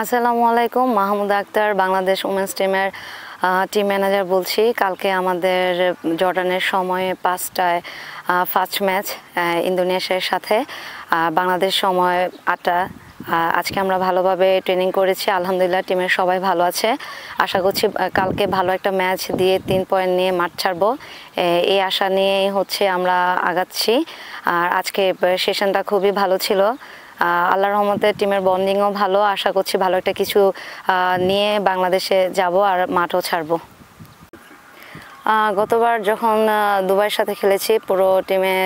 আসসালামু আলাইকুম, মাহমুদা আক্তার, বাংলাদেশ উমেন্স টিমের টিম ম্যানেজার বলছি। কালকে আমাদের জর্ডানের সময় 5টায় ফার্স্ট ম্যাচ ইন্দোনেশিয়ার সাথে, বাংলাদেশ সময় 8টা। আজকে আমরা ভালোভাবে ট্রেনিং করেছি, আলহামদুলিল্লাহ টিমের সবাই ভালো আছে। আশা করছি কালকে ভালো একটা ম্যাচ দিয়ে 3 পয়েন্ট নিয়ে মাঠ ছাড়বো, এই আশা নিয়েই আমরা আগাচ্ছি। আর আজকে সেশনটা খুবই ভালো ছিল, আল্লাহর রহমতে টিমের বন্ডিংও ভালো। আশা করছি ভালো একটা কিছু নিয়ে বাংলাদেশে যাব আর মাঠও ছাড়বো। গতবার যখন দুবাইয়ের সাথে খেলেছি, পুরো টিমে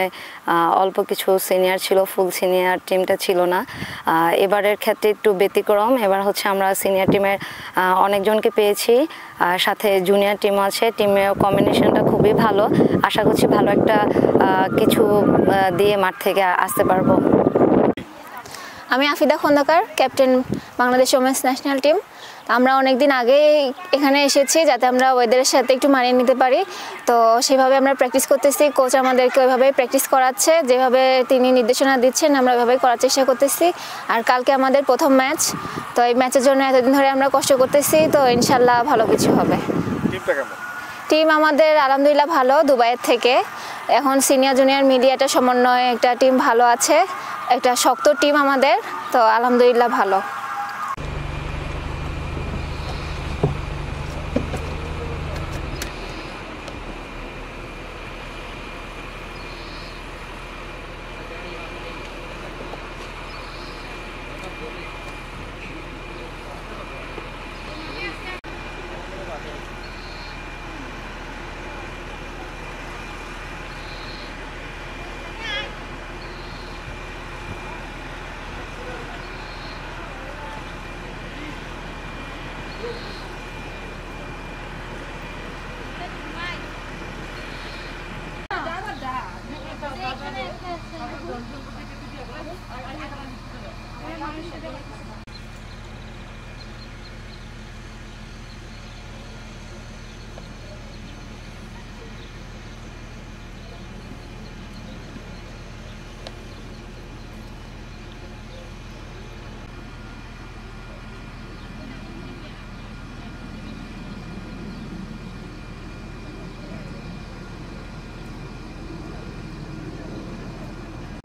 অল্প কিছু সিনিয়র ছিল, ফুল সিনিয়র টিমটা ছিল না। এবারের ক্ষেত্রে একটু ব্যতিক্রম, এবার আমরা সিনিয়র টিমের অনেকজনকে পেয়েছি, সাথে জুনিয়র টিম আছে। টিমের কম্বিনেশনটা খুবই ভালো, আশা করছি ভালো একটা কিছু দিয়ে মাঠ থেকে আসতে পারবো। আমি Afida Khandaker, captain Bangladesh women's national team. আমরা অনেক দিন আগে এখানে এসেছি যাতে আমরা ওয়েদারের সাথে একটু মানিয়ে নিতে পারি, তো সেভাবে আমরা প্র্যাকটিস করতেছি। কোচ আমাদেরকে ওইভাবেই প্র্যাকটিস করাচ্ছে, যেভাবে তিনি নির্দেশনা দিচ্ছেন আমরা ওইভাবেই করার চেষ্টা করতেছি। আর কালকে আমাদের প্রথম ম্যাচ, তো এই ম্যাচের জন্য এতদিন ধরে আমরা কষ্ট করতেছি, তো ইনশাল্লাহ ভালো কিছু হবে। টিম আমাদের আলহামদুলিল্লাহ ভালো, দুবাইয়ের থেকে। এখন সিনিয়র জুনিয়র মিলিয়ে একটা সমন্বয় একটা টিম ভালো আছে, একটা শক্ত টিম আমাদের, তো আলহামদুলিল্লাহ ভালো।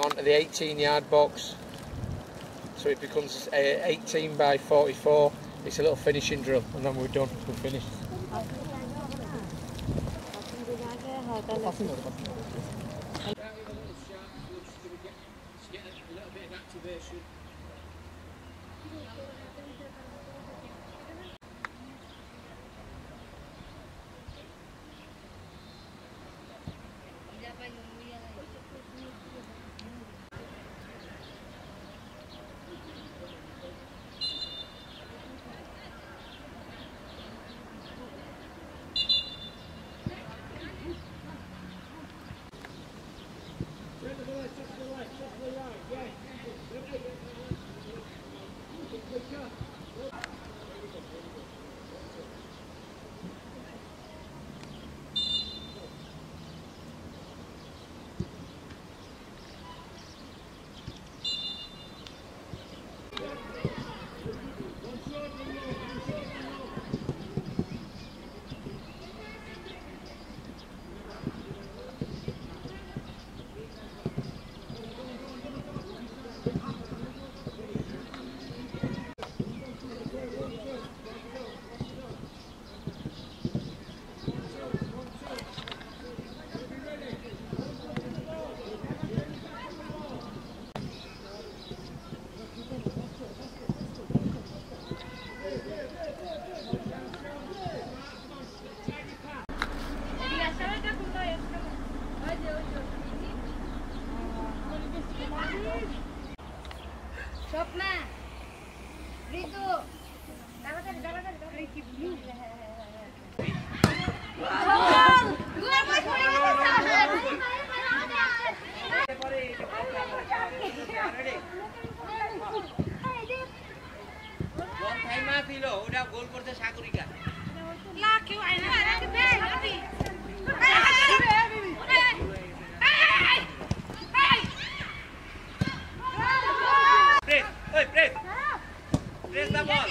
Onto the 18-yard box, so it becomes 18 by 44. It's a little finishing drill, and then we're done. We're finished. গোল করতে সাগরিকা লা কেউ আইনা Raise the ball.